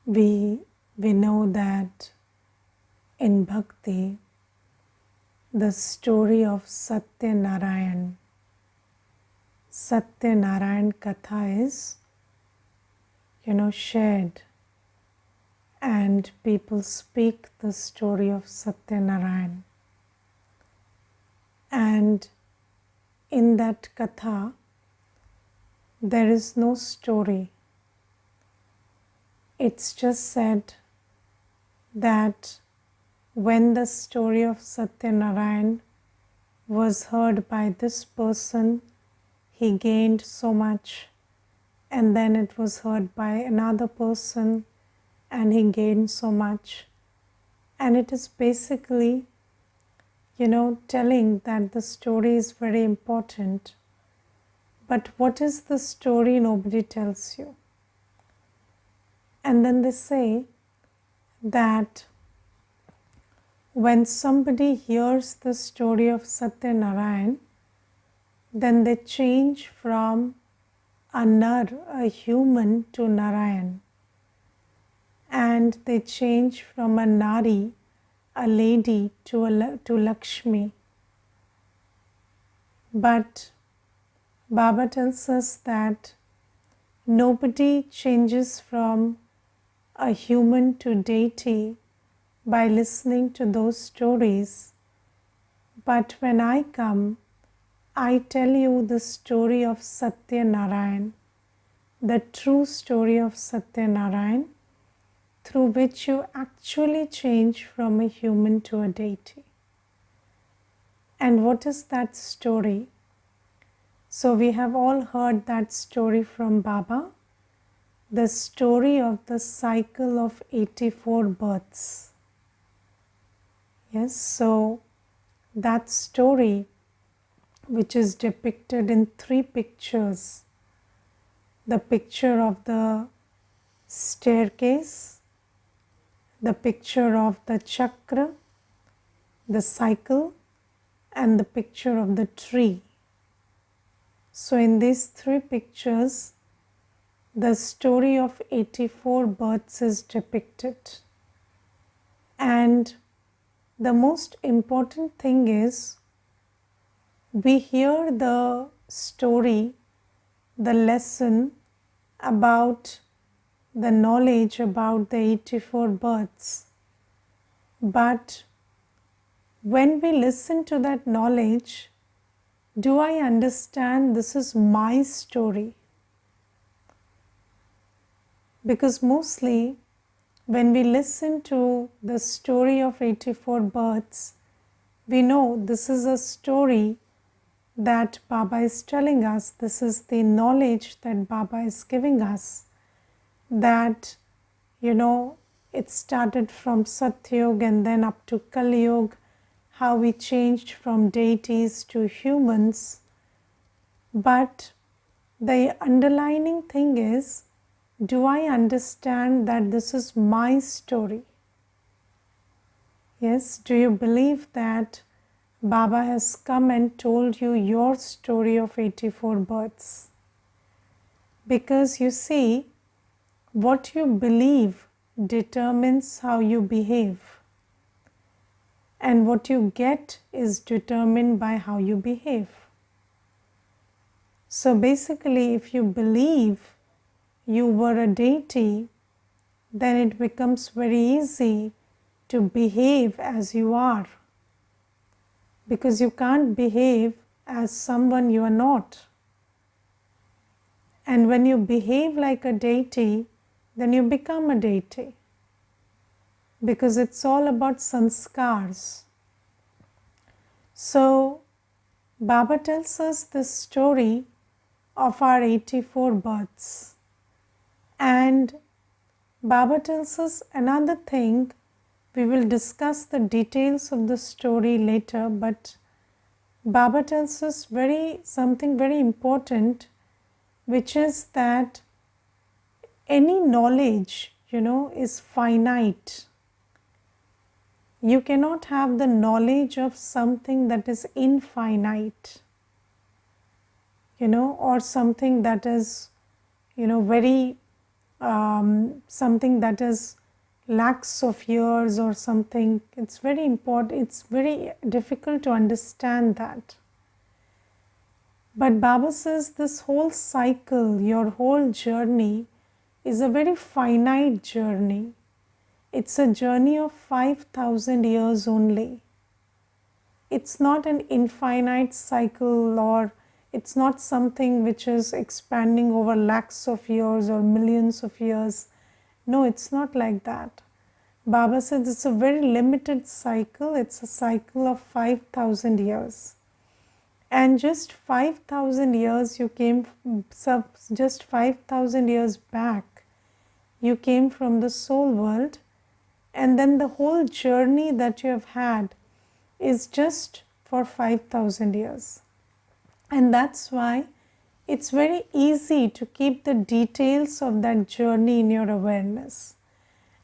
We know that in Bhakti, the story of Satya Narayan Katha is, shared, and people speak the story of Satya Narayan. And in that Katha, there is no story. It's just said that when the story of Satya Narayan was heard by this person, he gained so much, and then it was heard by another person and he gained so much. And it is basically, telling that the story is very important. But what is the story? Nobody tells you. And then they say that when somebody hears the story of Satya Narayan, then they change from a Nar, a human, to Narayan. And they change from a Nari, a lady, to Lakshmi. But Baba tells us that nobody changes from a human to deity by listening to those stories. But when I come, I tell you the story of Satya Narayan, the true story of Satya Narayan, through which you actually change from a human to a deity. And what is that story? So we have all heard that story from Baba, the story of the cycle of 84 births. Yes, so that story, which is depicted in 3 pictures, the picture of the staircase, the picture of the chakra, the cycle, and the picture of the tree. So in these 3 pictures, the story of 84 births is depicted. And the most important thing is, we hear the story, the lesson about the knowledge about the 84 births. But when we listen to that knowledge, do I understand this is my story? Because mostly when we listen to the story of 84 births, we know this is a story that Baba is telling us. This is the knowledge that Baba is giving us, that it started from Satyug and then up to Kaliyug, how we changed from deities to humans. But the underlining thing is, do I understand that this is my story? Yes, do you believe that Baba has come and told you your story of 84 births? Because you see, what you believe determines how you behave, and what you get is determined by how you behave. So basically, if you believe you were a deity, then it becomes very easy to behave as you are, because you can't behave as someone you are not. And when you behave like a deity, then you become a deity, because it's all about sanskars. So Baba tells us this story of our 84 births, and Baba tells us another thing. We will discuss the details of the story later, but Baba tells us something very important, which is that any knowledge, is finite. You cannot have the knowledge of something that is infinite, or something that is, very something that is lakhs of years or something. It's very important, it's very difficult to understand that. But Baba says this whole cycle, your whole journey is a very finite journey. It's a journey of 5,000 years only. It's not an infinite cycle, or it's not something which is expanding over lakhs of years or millions of years. No, it's not like that. Baba says it's a very limited cycle. It's a cycle of 5,000 years. And just 5,000 years you came, just 5,000 years back, you came from the soul world, and then the whole journey that you have had is just for 5,000 years. And that's why it's very easy to keep the details of that journey in your awareness.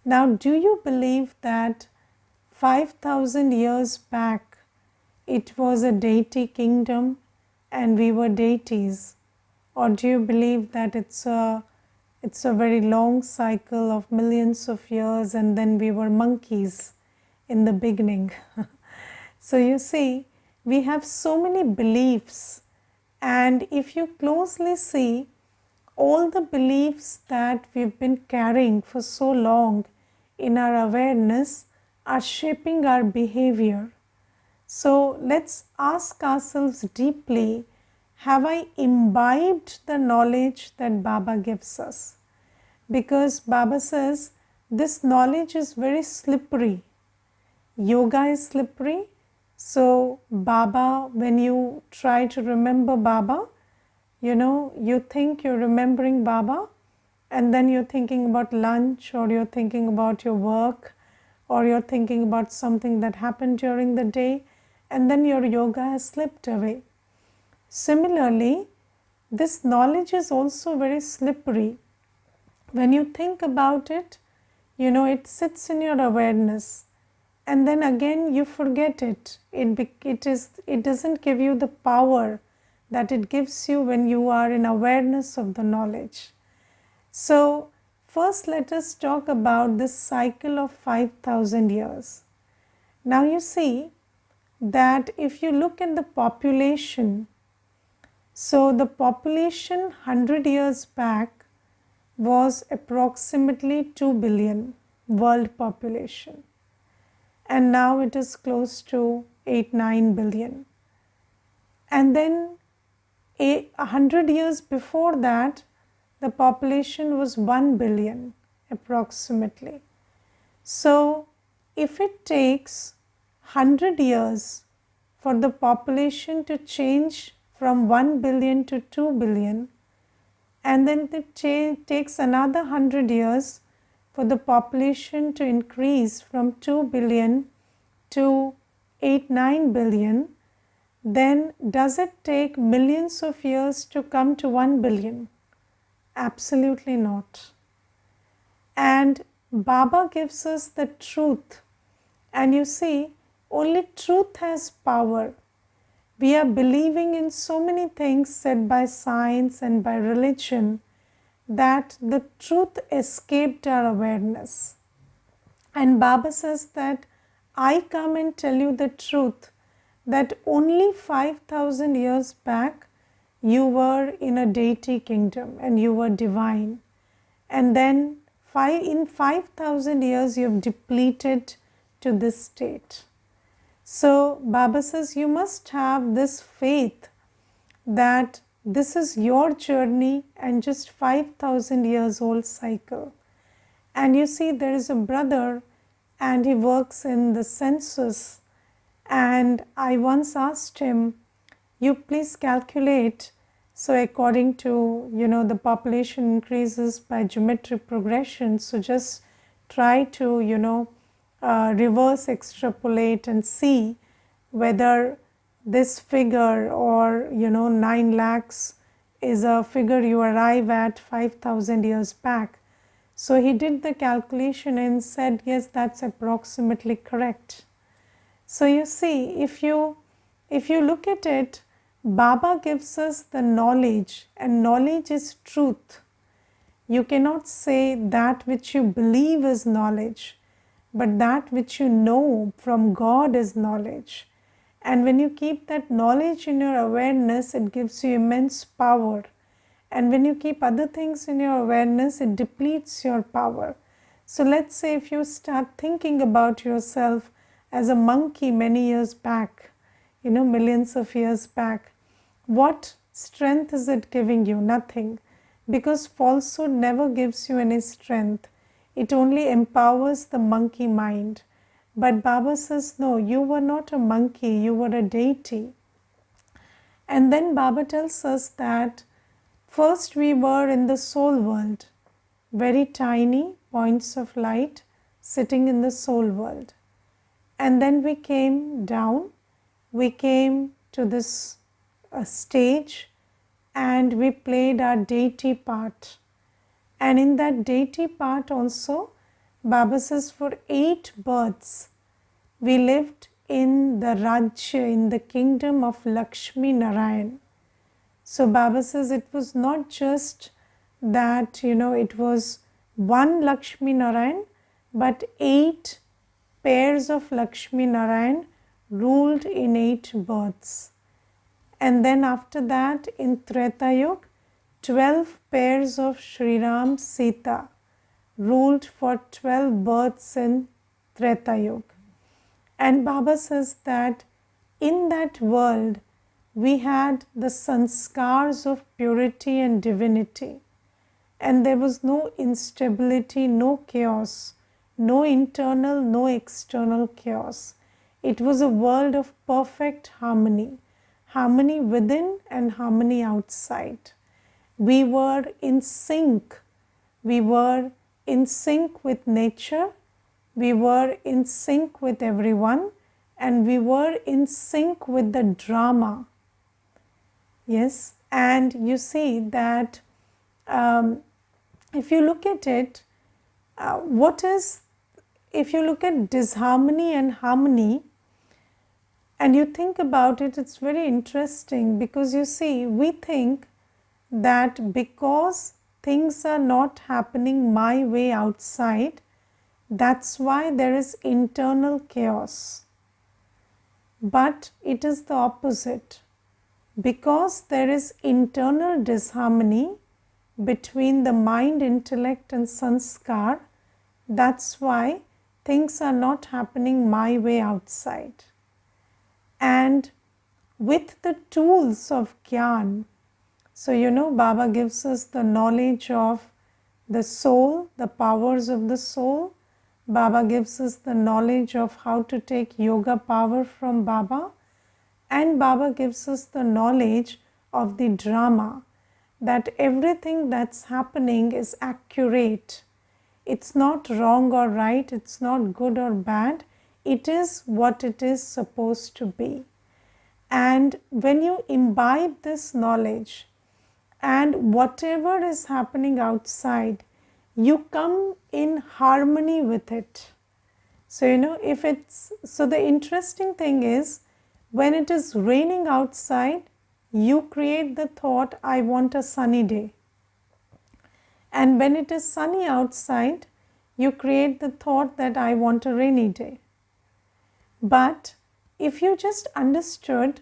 Now, do you believe that 5,000 years back it was a deity kingdom and we were deities? Or do you believe that it's a very long cycle of millions of years and then we were monkeys in the beginning? So you see, we have so many beliefs, and if you closely see, all the beliefs that we've been carrying for so long in our awareness are shaping our behavior. So let's ask ourselves deeply, have I imbibed the knowledge that Baba gives us? Because Baba says this knowledge is very slippery. Yoga is slippery. So Baba, when you try to remember Baba, you think you're remembering Baba, and then you're thinking about lunch, or you're thinking about your work, or you're thinking about something that happened during the day, and then your yoga has slipped away. Similarly, this knowledge is also very slippery. When you think about it, it sits in your awareness, and then again you forget it. It doesn't give you the power that it gives you when you are in awareness of the knowledge. So first let us talk about this cycle of 5,000 years. Now you see that if you look at the population, so the population 100 years back was approximately 2 billion world population, and now it is close to 8-9 billion. And then 100 years before that, the population was 1 billion approximately. So if it takes 100 years for the population to change from 1 billion to 2 billion, and then it takes another 100 years for the population to increase from 2 billion to 8-9 billion, then does it take millions of years to come to 1 billion? Absolutely not. And Baba gives us the truth. And you see, only truth has power. We are believing in so many things said by science and by religion that the truth escaped our awareness. And Baba says that I come and tell you the truth, that only 5,000 years back you were in a deity kingdom and you were divine. And then in 5,000 years you have depleted to this state. So Baba says you must have this faith that this is your journey and just 5,000 years old cycle. And you see, there is a brother and he works in the census, and I once asked him, you please calculate, so according to the population increases by geometric progression, so just try to reverse extrapolate and see whether this figure or 9 lakhs is a figure you arrive at 5,000 years back. So he did the calculation and said, yes, that's approximately correct. So you see, if you look at it, Baba gives us the knowledge, and knowledge is truth. You cannot say that which you believe is knowledge, but that which you know from God is knowledge. And when you keep that knowledge in your awareness, it gives you immense power. And when you keep other things in your awareness, it depletes your power. So let's say if you start thinking about yourself as a monkey many years back, millions of years back, what strength is it giving you? Nothing. Because falsehood never gives you any strength. It only empowers the monkey mind. But Baba says, no, you were not a monkey, you were a deity. And then Baba tells us that first we were in the soul world, very tiny points of light sitting in the soul world. And then we came down, we came to this stage, and we played our deity part. And in that deity part also, Baba says for 8 births, we lived in the Rajya, in the kingdom of Lakshmi Narayan. So Baba says it was not just that, it was one Lakshmi Narayan, but 8 pairs of Lakshmi Narayan ruled in 8 births. And then after that, in Treta Yuga, 12 pairs of Sri Ram Sita ruled for 12 births in Treta Yuga. And Baba says that in that world, we had the sanskars of purity and divinity. And there was no instability, no chaos, no internal, no external chaos. It was a world of perfect harmony, harmony within and harmony outside. We were in sync. We were in sync with nature. We were in sync with everyone. And we were in sync with the drama. Yes, and you see that if you look at it, if you look at disharmony and harmony, and you think about it, it's very interesting because you see, we think that because things are not happening my way outside, that's why there is internal chaos. But it is the opposite. Because there is internal disharmony between the mind, intellect and sanskar, that's why things are not happening my way outside. And with the tools of Gyan, so Baba gives us the knowledge of the soul, the powers of the soul. Baba gives us the knowledge of how to take yoga power from Baba. And Baba gives us the knowledge of the drama, that everything that's happening is accurate. It's not wrong or right, it's not good or bad, it is what it is supposed to be. And when you imbibe this knowledge, and whatever is happening outside, you come in harmony with it. So, the interesting thing is, when it is raining outside, you create the thought, I want a sunny day. And when it is sunny outside, you create the thought that I want a rainy day. But if you just understood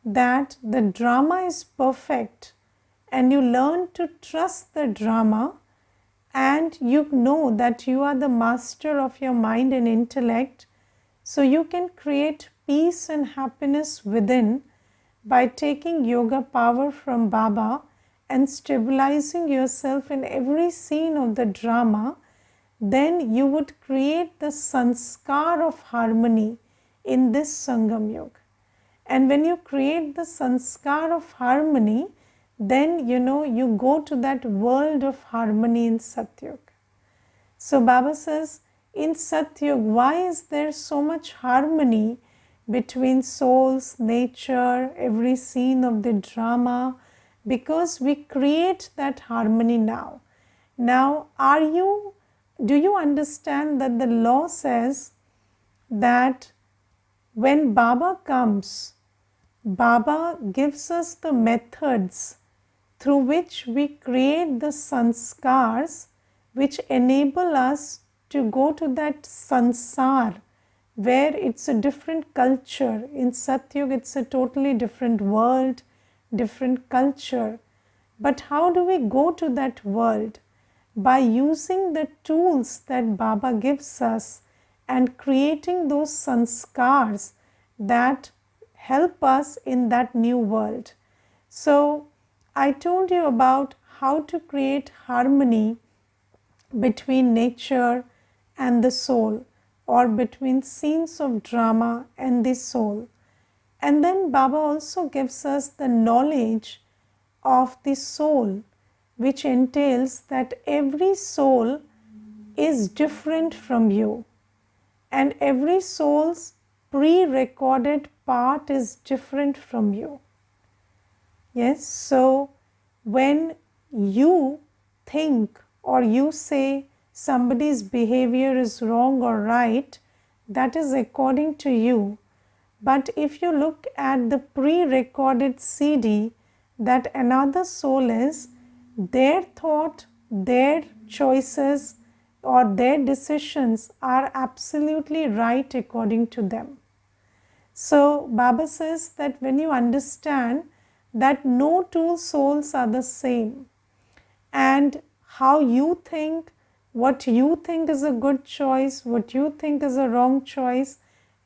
that the drama is perfect and you learn to trust the drama, and you know that you are the master of your mind and intellect, so you can create peace and happiness within by taking yoga power from Baba and stabilizing yourself in every scene of the drama, then you would create the sanskar of harmony in this Sangam Yoga. And when you create the sanskar of harmony, then you go to that world of harmony in Satyug. So Baba says, in Satyug, why is there so much harmony between souls, nature, every scene of the drama? Because we create that harmony now. Now, do you understand that the law says that when Baba comes, Baba gives us the methods through which we create the sanskars which enable us to go to that sansar where it's a different culture. In Satyug, it's a totally different world, different culture. But how do we go to that world? By using the tools that Baba gives us and creating those sanskars that help us in that new world. So, I told you about how to create harmony between nature and the soul, or between scenes of drama and the soul. And then Baba also gives us the knowledge of the soul, which entails that every soul is different from you, and every soul's pre-recorded part is different from you. Yes, so when you think or you say somebody's behavior is wrong or right, that is according to you. But if you look at the pre-recorded CD that another soul is, their thought, their choices or their decisions are absolutely right according to them. So Baba says that when you understand that no two souls are the same, and how you think, what you think is a good choice, what you think is a wrong choice,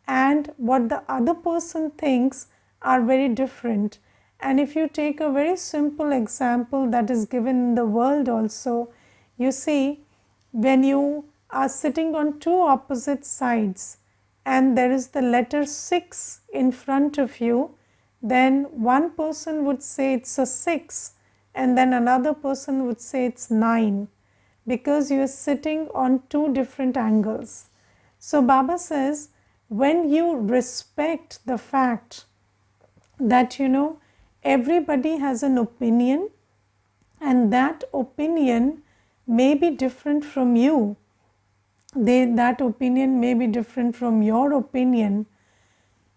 and what the other person thinks are very different. And if you take a very simple example that is given in the world also, you see, when you are sitting on two opposite sides and there is the letter 6 in front of you, then one person would say it's a 6 and then another person would say it's 9, because you are sitting on two different angles. So Baba says, when you respect the fact that everybody has an opinion and that opinion may be different from you, that opinion may be different from your opinion,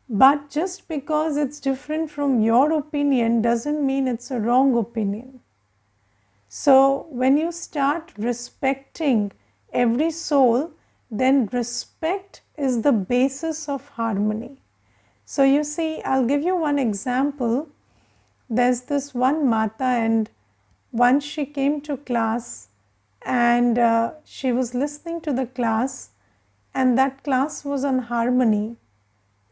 but just because it's different from your opinion doesn't mean it's a wrong opinion. So when you start respecting every soul, then respect is the basis of harmony. So you see, I'll give you one example. There's this one Mata, and once she came to class and she was listening to the class, and that class was on harmony.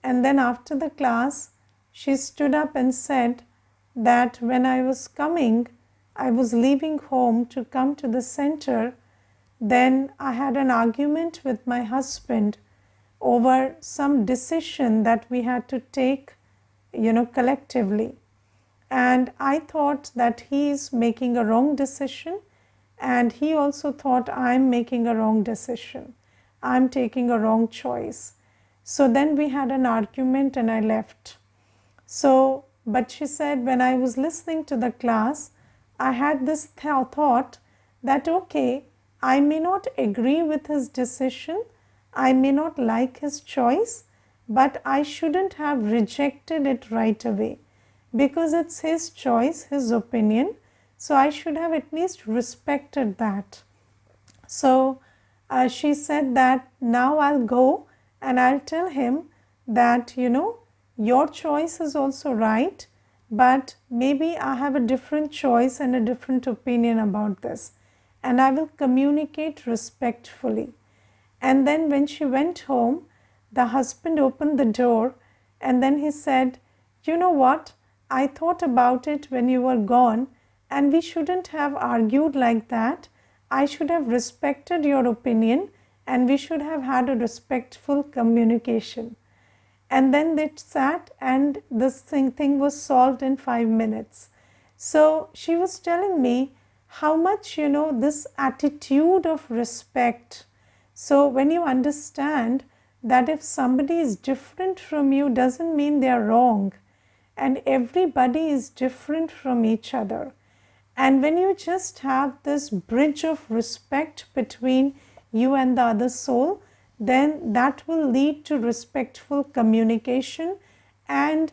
And then after the class, she stood up and said that when I was leaving home to come to the center, then I had an argument with my husband over some decision that we had to take, collectively. And I thought that he is making a wrong decision, and he also thought I'm making a wrong decision. I'm taking a wrong choice. So then we had an argument and I left. So, but she said, when I was listening to the class, I had this thought that, okay, I may not agree with his decision, I may not like his choice, but I shouldn't have rejected it right away, because it's his choice, his opinion, so I should have at least respected that. So she said that now I'll go and I'll tell him that, your choice is also right, but maybe I have a different choice and a different opinion about this, and I will communicate respectfully. And then when she went home, the husband opened the door and then he said, you know what, I thought about it when you were gone, and we shouldn't have argued like that. I should have respected your opinion and we should have had a respectful communication. And then they sat and this thing was solved in 5 minutes. So she was telling me how much, this attitude of respect. So when you understand that if somebody is different from you doesn't mean they are wrong, and everybody is different from each other. And when you just have this bridge of respect between you and the other soul, then that will lead to respectful communication. And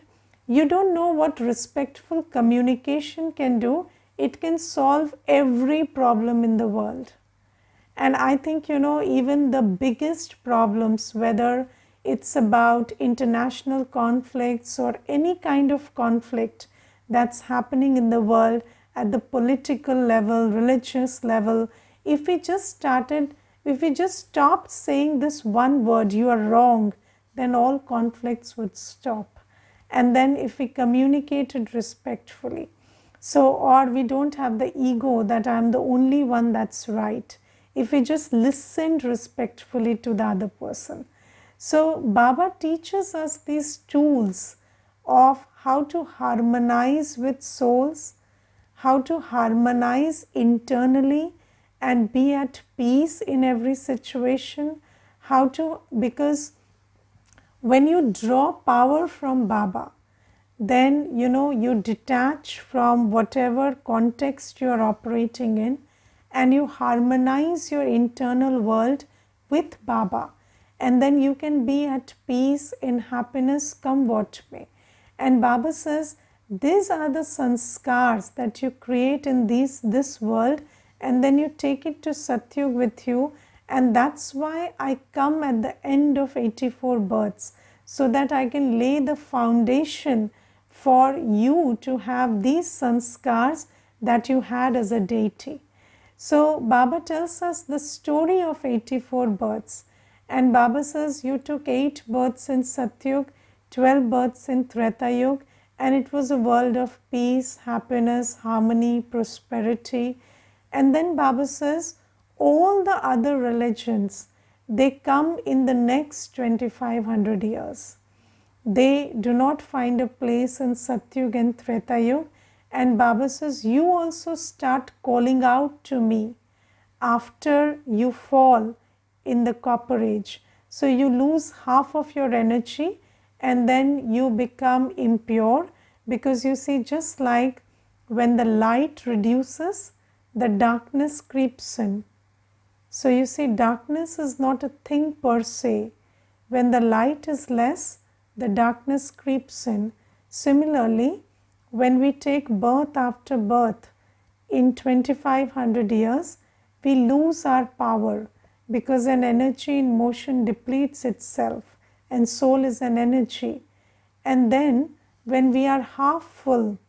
you don't know what respectful communication can do it can solve every problem in the world. And I think, even the biggest problems, whether it's about international conflicts or any kind of conflict that's happening in the world at the political level, religious level, if we just stopped saying this one word, you are wrong, then all conflicts would stop. And then if we communicated respectfully, or we don't have the ego that I'm the only one that's right, if we just listened respectfully to the other person. So Baba teaches us these tools of how to harmonize with souls, how to harmonize internally and be at peace in every situation, because when you draw power from Baba, then you detach from whatever context you are operating in, and you harmonize your internal world with Baba, and then you can be at peace, in happiness, come what may. And Baba says these are the sanskars that you create in this world, and then you take it to Satyug with you. And that's why I come at the end of 84 births, so that I can lay the foundation for you to have these sanskars that you had as a deity. So Baba tells us the story of 84 births, and Baba says you took 8 births in Satyug, 12 births in Treta Yuga, and it was a world of peace, happiness, harmony, prosperity. And then Baba says all the other religions, they come in the next 2500 years. They do not find a place in Satyug and Treta Yuga. And Baba says, you also start calling out to me after you fall in the copper age. So you lose half of your energy and then you become impure, because you see, just like when the light reduces, the darkness creeps in. So you see, darkness is not a thing per se. When the light is less, the darkness creeps in. Similarly, when we take birth after birth in 2500 years, we lose our power, because an energy in motion depletes itself, and soul is an energy. And then when we are half full,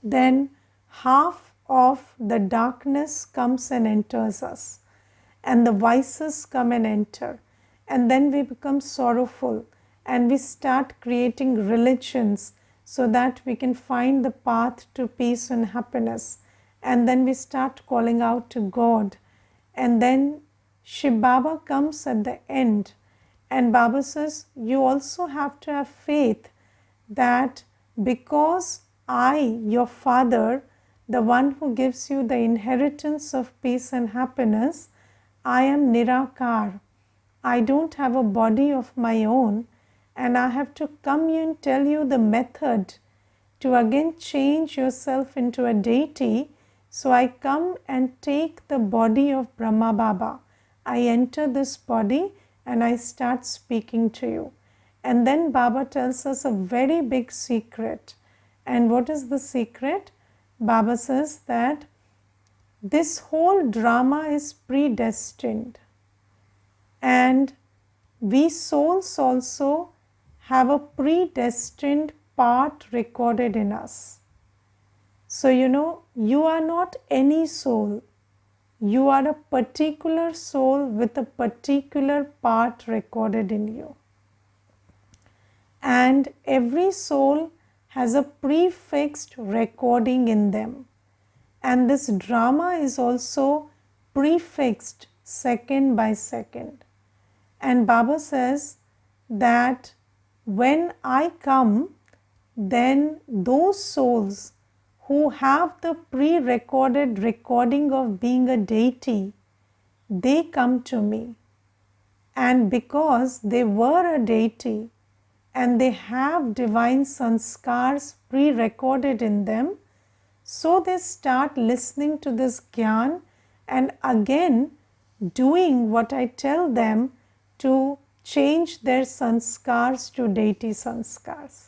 then half of the darkness comes and enters us, and the vices come and enter, and then we become sorrowful, and we start creating religions so that we can find the path to peace and happiness. And then we start calling out to God, and then Shiv Baba comes at the end, and Baba says you also have to have faith that because I, your father, the one who gives you the inheritance of peace and happiness, I am Nirakar. I don't have a body of my own, and I have to come here and tell you the method to again change yourself into a deity. So I come and take the body of Brahma Baba. I enter this body and I start speaking to you. And then Baba tells us a very big secret. And what is the secret? Baba says that this whole drama is predestined, and we souls also have a predestined part recorded in us. So you are not any soul. You are a particular soul with a particular part recorded in you. And every soul has a prefixed recording in them. And this drama is also prefixed second by second. And Baba says that when I come, then those souls who have the pre-recorded recording of being a deity, they come to me. And because they were a deity and they have divine sanskars pre-recorded in them, so they start listening to this gyan and again doing what I tell them to change their sanskars to deity sanskars.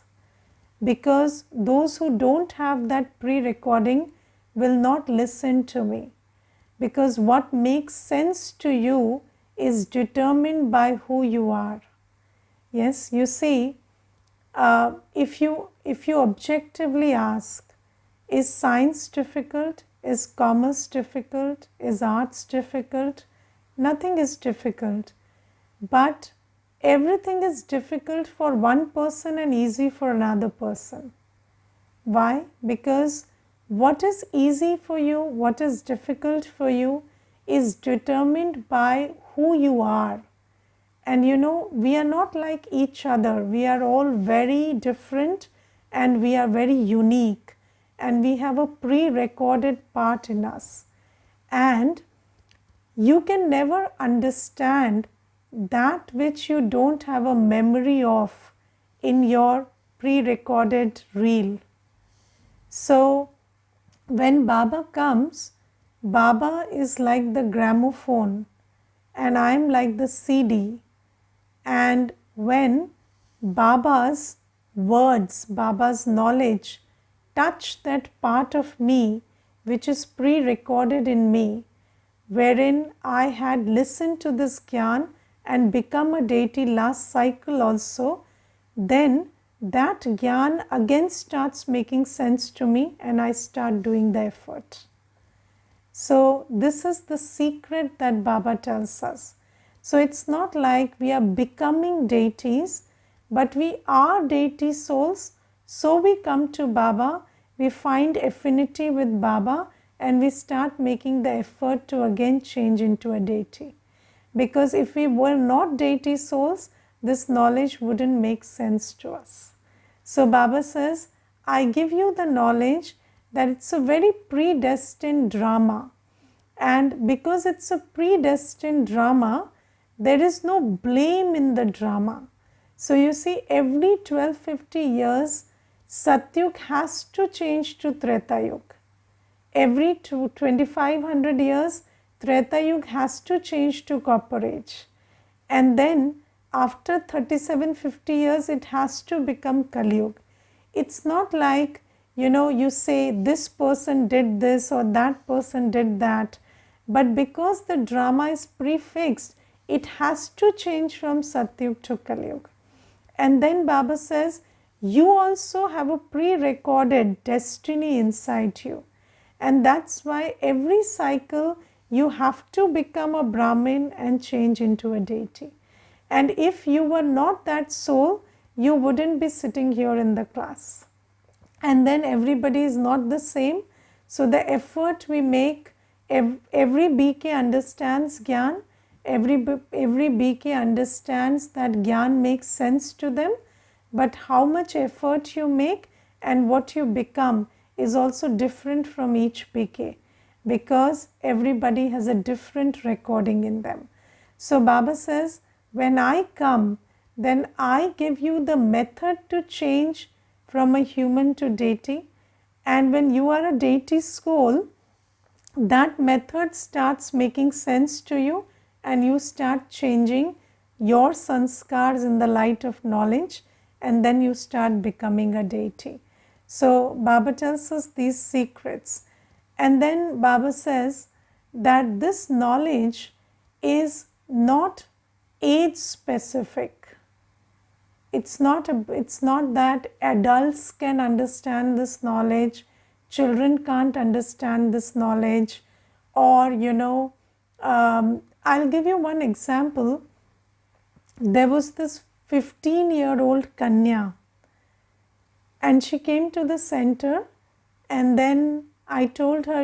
Because those who don't have that pre-recording, will not listen to me, because what makes sense to you is determined by who you are. Yes, you see, if you objectively ask, is science difficult? Is commerce difficult? Is arts difficult? Nothing is difficult. But everything is difficult for one person and easy for another person. Why? Because what is easy for you, what is difficult for you is determined by who you are. And we are not like each other. We are all very different and we are very unique. And we have a pre-recorded part in us. And you can never understand that which you don't have a memory of in your pre-recorded reel. So when Baba comes, Baba is like the gramophone and I am like the CD. And when Baba's words, Baba's knowledge touch that part of me which is pre-recorded in me, wherein I had listened to this Gyan and become a deity last cycle also, then that Gyan again starts making sense to me and I start doing the effort. So this is the secret that Baba tells us. So it's not like we are becoming deities, but we are deity souls. So we come to Baba, we find affinity with Baba and we start making the effort to again change into a deity. Because if we were not deity souls, this knowledge wouldn't make sense to us. So Baba says, I give you the knowledge that it's a very predestined drama. And because it's a predestined drama, there is no blame in the drama. So you see, every 1250 years, Satyug has to change to Treta Yuga. Every 2500 years, Treta Yuga has to change to Copper Age. And then after 3750 years, it has to become Kali Yuga. It's not like, you say this person did this or that person did that. But because the drama is prefixed, it has to change from Satyug to Kali Yuga. And then Baba says, you also have a pre-recorded destiny inside you. And that's why every cycle you have to become a Brahmin and change into a deity. And if you were not that soul, you wouldn't be sitting here in the class. And then everybody is not the same. So the effort we make, every BK understands Gyan. Every BK understands that Gyan makes sense to them. But how much effort you make and what you become is also different from each BK, because everybody has a different recording in them. So Baba says, when I come, then I give you the method to change from a human to deity. And when you are a deity soul, that method starts making sense to you and you start changing your sanskars in the light of knowledge, and then you start becoming a deity. So Baba tells us these secrets. And then Baba says that this knowledge is not age specific. It's not that adults can understand this knowledge, children can't understand this knowledge, or I'll give you one example. There was this 15-year-old Kanya, and she came to the center, and then I told her,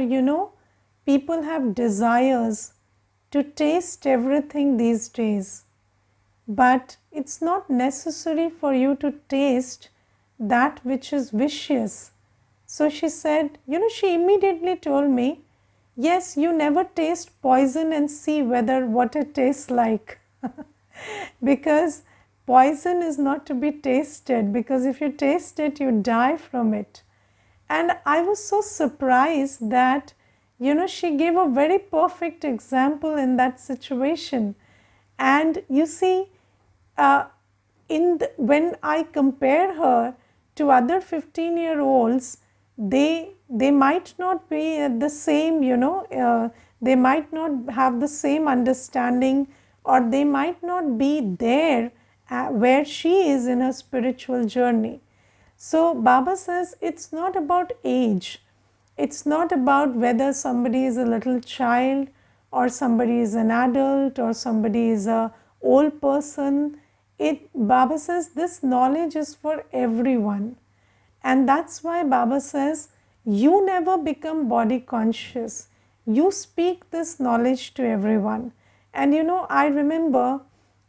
people have desires to taste everything these days, but it's not necessary for you to taste that which is vicious. So she said, she immediately told me, yes, you never taste poison and see what it tastes like. Because poison is not to be tasted, because if you taste it, you die from it. And I was so surprised that, she gave a very perfect example in that situation. And you see, when I compare her to other 15-year-olds, they might not be at the same, they might not have the same understanding, or they might not be there where she is in her spiritual journey. So Baba says it's not about age. It's not about whether somebody is a little child or somebody is an adult or somebody is a old person. Baba says this knowledge is for everyone. And that's why Baba says, you never become body conscious. You speak this knowledge to everyone. And I remember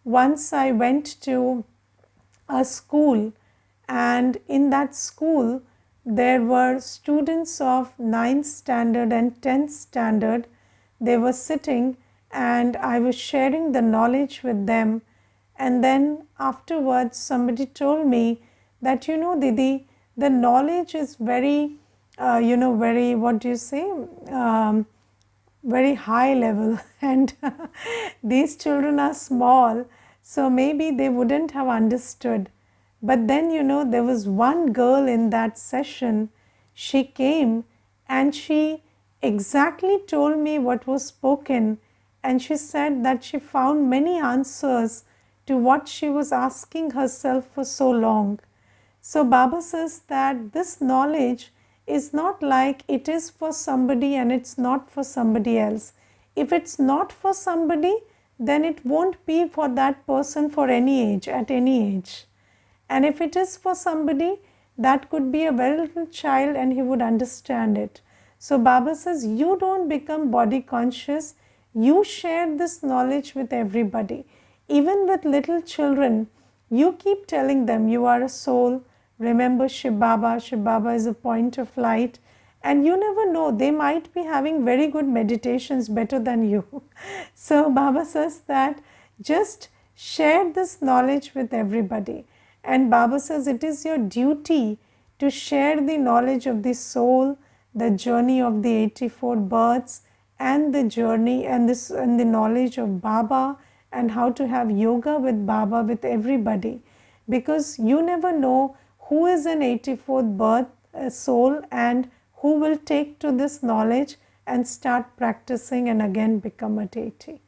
once I went to a school, and in that school there were students of 9th standard and 10th standard. They were sitting and I was sharing the knowledge with them. And then afterwards somebody told me that, Didi, the knowledge is very, very, what do you say, very high level, and these children are small, so maybe they wouldn't have understood. But then, there was one girl in that session. She came and she exactly told me what was spoken, and she said that she found many answers to what she was asking herself for so long. So Baba says that this knowledge is not like it is for somebody and it's not for somebody else. If it's not for somebody, then it won't be for that person for any age, at any age. And if it is for somebody, that could be a very little child and he would understand it. So Baba says, you don't become body conscious, you share this knowledge with everybody. Even with little children, you keep telling them you are a soul. Remember Shiv Baba. Shiv Baba is a point of light. And you never know, they might be having very good meditations better than you. So Baba says that just share this knowledge with everybody. And Baba says it is your duty to share the knowledge of the soul, the journey of the 84 births, and the journey and the knowledge of Baba, and how to have yoga with Baba with everybody. Because you never know who is an 84th birth soul and who will take to this knowledge and start practicing and again become a deity.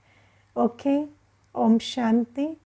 Okay, Om Shanti.